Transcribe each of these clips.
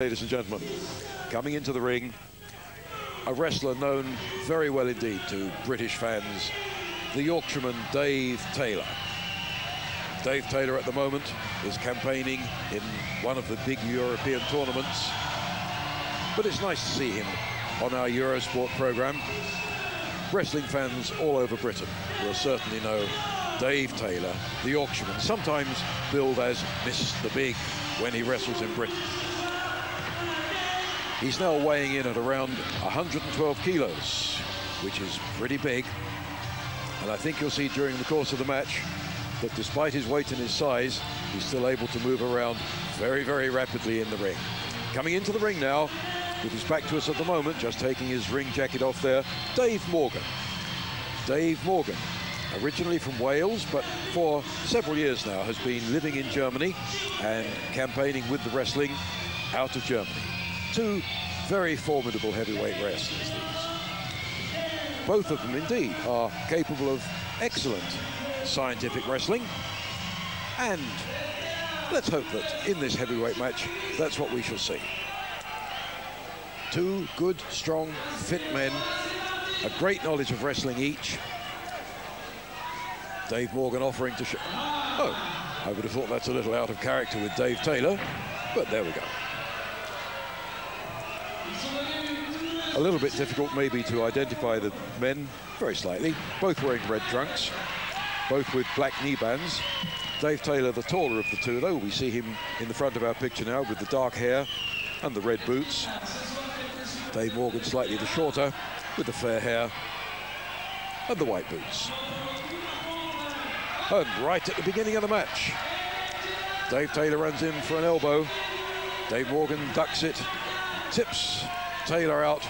Ladies and gentlemen, coming into the ring, a wrestler known very well indeed to British fans, the Yorkshireman Dave Taylor. Dave Taylor at the moment is campaigning in one of the big European tournaments, but it's nice to see him on our Eurosport programme. Wrestling fans all over Britain will certainly know Dave Taylor, the Yorkshireman, sometimes billed as Mr. Big when he wrestles in Britain. He's now weighing in at around 112 kilos, which is pretty big. And I think you'll see during the course of the match that despite his weight and his size, he's still able to move around very, very rapidly in the ring. Coming into the ring now, with his back to us at the moment, just taking his ring jacket off there, Dave Morgan. Dave Morgan, originally from Wales, but for several years now has been living in Germany and campaigning with the wrestling out of Germany. Two very formidable heavyweight wrestlers, these. Both of them, indeed, are capable of excellent scientific wrestling. And let's hope that in this heavyweight match, that's what we shall see. Two good, strong, fit men, a great knowledge of wrestling each. Dave Morgan offering to show... Oh, I would have thought that's a little out of character with Dave Taylor, but there we go. A little bit difficult maybe to identify the men, very slightly, both wearing red trunks, both with black knee bands. Dave Taylor, the taller of the two, though. We see him in the front of our picture now with the dark hair and the red boots. Dave Morgan slightly the shorter with the fair hair and the white boots. And right at the beginning of the match, Dave Taylor runs in for an elbow. Dave Morgan ducks it, tips Taylor out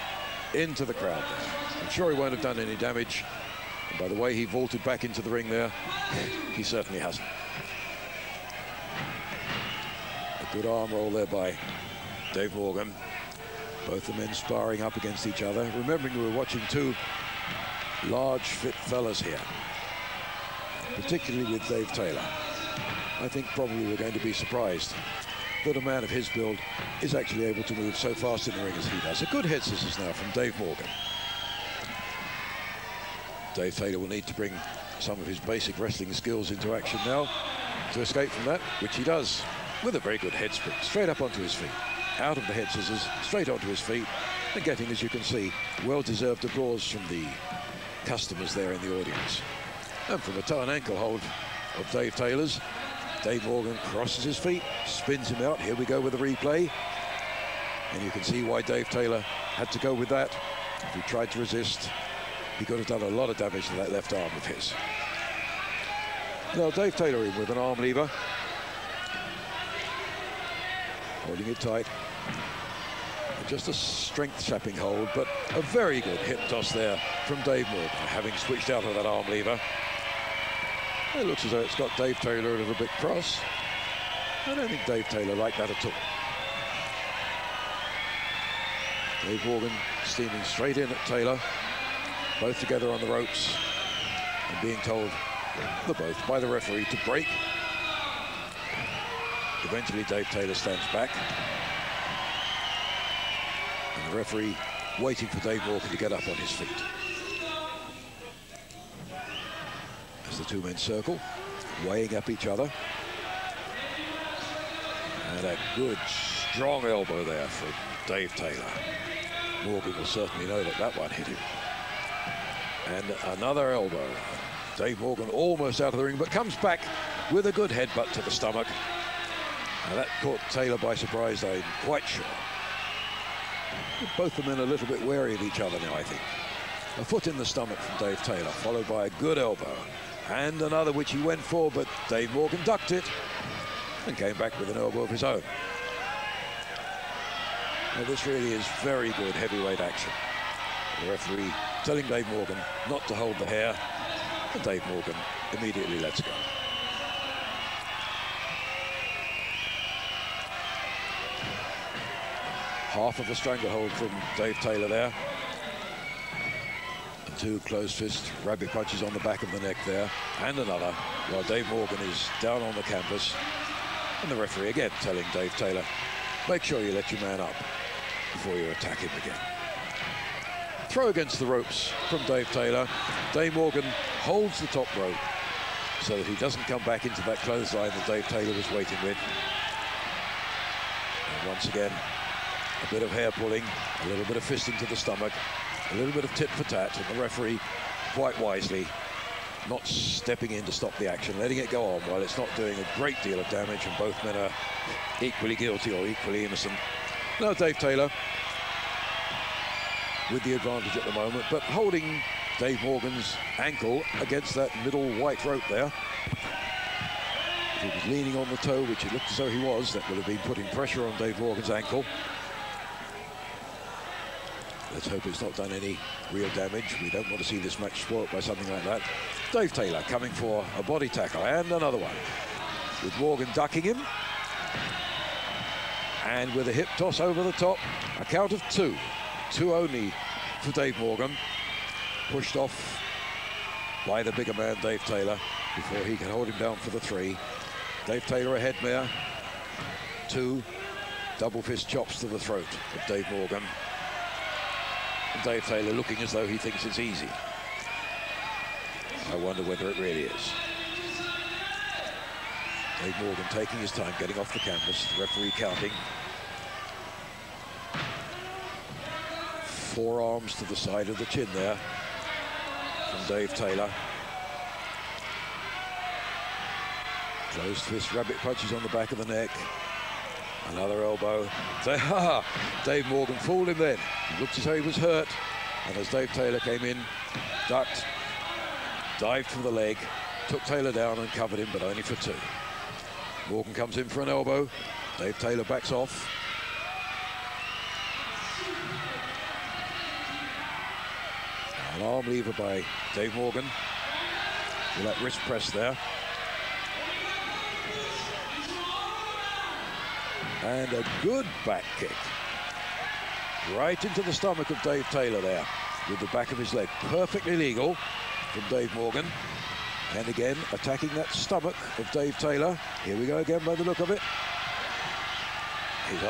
into the crowd there. I'm sure he won't have done any damage. And by the way he vaulted back into the ring there, he certainly hasn't. A good arm roll there by Dave Morgan. Both the men sparring up against each other. Remembering we were watching two large, fit fellas here, particularly with Dave Taylor. I think probably we're going to be surprised that a man of his build is actually able to move so fast in the ring as he does. A good head scissors now from Dave Morgan. Dave Taylor will need to bring some of his basic wrestling skills into action now to escape from that, which he does with a very good head spring, straight up onto his feet. Out of the head scissors, straight onto his feet, and getting, as you can see, well-deserved applause from the customers there in the audience. And from a toe and ankle hold of Dave Taylor's, Dave Morgan crosses his feet, spins him out. Here we go with the replay. And you can see why Dave Taylor had to go with that. If he tried to resist, he could have done a lot of damage to that left arm of his. Now, Dave Taylor in with an arm lever. Holding it tight. And just a strength-sapping hold, but a very good hip toss there from Dave Morgan, having switched out of that arm lever. It looks as though it's got Dave Taylor a little bit cross. I don't think Dave Taylor liked that at all. Dave Morgan steaming straight in at Taylor, both together on the ropes, and being told, the both, by the referee to break. Eventually Dave Taylor stands back, and the referee waiting for Dave Morgan to get up on his feet. As the two men circle, weighing up each other. And a good, strong elbow there from Dave Taylor. Morgan will certainly know that that one hit him. And another elbow. Dave Morgan almost out of the ring, but comes back with a good headbutt to the stomach. Now that caught Taylor by surprise, I'm quite sure. Both the men a little bit wary of each other now, I think. A foot in the stomach from Dave Taylor, followed by a good elbow. And another which he went for, but Dave Morgan ducked it and came back with an elbow of his own. Now this really is very good heavyweight action. The referee telling Dave Morgan not to hold the hair, and Dave Morgan immediately lets go. Half of a stranglehold from Dave Taylor there. Two closed fist rabbit punches on the back of the neck there, and another, while Dave Morgan is down on the canvas. And the referee again telling Dave Taylor make sure you let your man up before you attack him again. Throw against the ropes from Dave Taylor. Dave Morgan holds the top rope so that he doesn't come back into that clothesline that Dave Taylor was waiting with. And once again, a bit of hair pulling, a little bit of fisting to the stomach, a little bit of tit for tat, and the referee, quite wisely, not stepping in to stop the action, letting it go on while it's not doing a great deal of damage and both men are equally guilty or equally innocent. Now Dave Taylor with the advantage at the moment, but holding Dave Morgan's ankle against that middle white rope there. If he was leaning on the toe, which it looked as though he was, that would have been putting pressure on Dave Morgan's ankle. Let's hope it's not done any real damage. We don't want to see this match spoiled by something like that. Dave Taylor coming for a body tackle and another one, with Morgan ducking him. And with a hip toss over the top, a count of two. Two only for Dave Morgan. Pushed off by the bigger man, Dave Taylor, before he can hold him down for the three. Dave Taylor a headmare. Two double fist chops to the throat of Dave Morgan. And Dave Taylor looking as though he thinks it's easy. I wonder whether it really is. Dave Morgan taking his time, getting off the canvas. The referee counting. Forearms to the side of the chin there from Dave Taylor. Closed fist rabbit punches on the back of the neck. Another elbow. Dave Morgan fooled him then. He looked as though he was hurt. And as Dave Taylor came in, ducked, dived for the leg, took Taylor down and covered him, but only for two. Morgan comes in for an elbow. Dave Taylor backs off. An arm lever by Dave Morgan with that wrist press there. And a good back kick right into the stomach of Dave Taylor there with the back of his leg. Perfectly legal from Dave Morgan. And again, attacking that stomach of Dave Taylor. Here we go again by the look of it. He's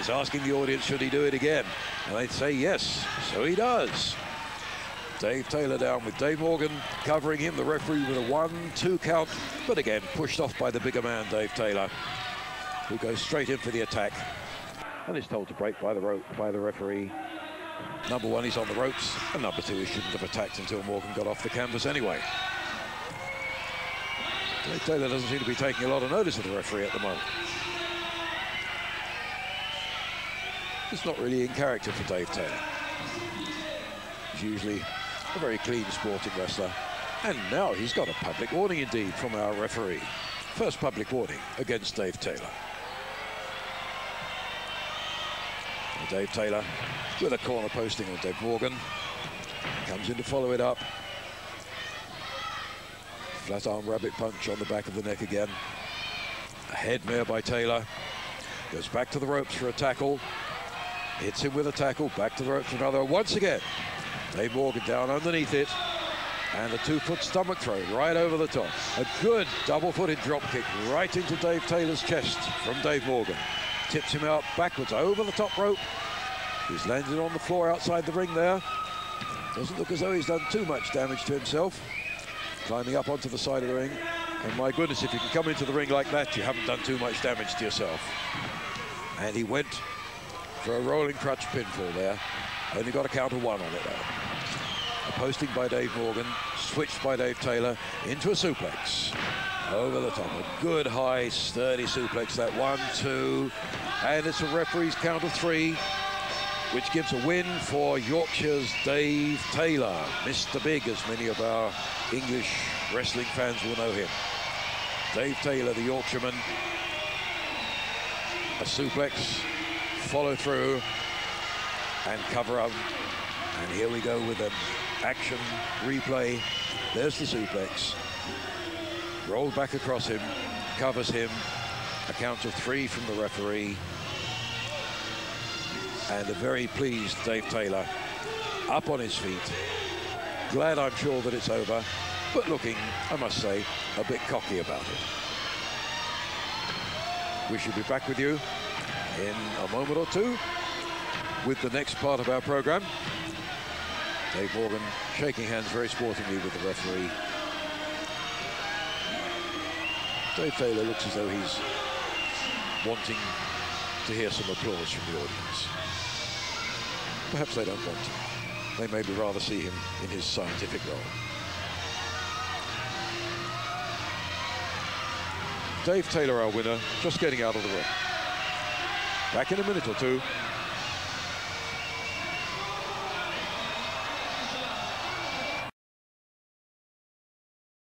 asking the audience, should he do it again? And they'd say yes, so he does. Dave Taylor down with Dave Morgan covering him. The referee with a 1-2 count, but again, pushed off by the bigger man, Dave Taylor, who goes straight in for the attack. And is told to break by the rope by the referee. Number one, he's on the ropes, and number two, he shouldn't have attacked until Morgan got off the canvas anyway. Dave Taylor doesn't seem to be taking a lot of notice of the referee at the moment. It's not really in character for Dave Taylor. He's usually a very clean sporting wrestler. And now he's got a public warning indeed from our referee. First public warning against Dave Taylor. And Dave Taylor with a corner posting on Dave Morgan. Comes in to follow it up. Flat arm rabbit punch on the back of the neck again. A headmare by Taylor. Goes back to the ropes for a tackle. Hits him with a tackle. Back to the ropes for another. Once again, Dave Morgan down underneath it. And a 2-foot stomach throw right over the top. A good double-footed drop kick right into Dave Taylor's chest from Dave Morgan. Tips him out backwards over the top rope. He's landed on the floor outside the ring there. Doesn't look as though he's done too much damage to himself. Climbing up onto the side of the ring. And my goodness, if you can come into the ring like that, you haven't done too much damage to yourself. And he went for a rolling crutch pinfall there. Only got a count of one on it though. A posting by Dave Morgan, switched by Dave Taylor into a suplex. Over the top, a good high, sturdy suplex, that 1-2. And it's a referee's count of three, which gives a win for Yorkshire's Dave Taylor. Mr. Big, as many of our English wrestling fans will know him. Dave Taylor, the Yorkshireman. A suplex, follow through, and cover up. And here we go with an action replay. There's the suplex. Rolled back across him, covers him. A count of three from the referee. And a very pleased Dave Taylor up on his feet. Glad, I'm sure, that it's over, but looking, I must say, a bit cocky about it. We shall be back with you in a moment or two with the next part of our program. Dave Morgan shaking hands very sportingly with the referee. Dave Taylor looks as though he's wanting to hear some applause from the audience. Perhaps they don't want to. They maybe rather see him in his scientific role. Dave Taylor, our winner, just getting out of the ring. Back in a minute or two.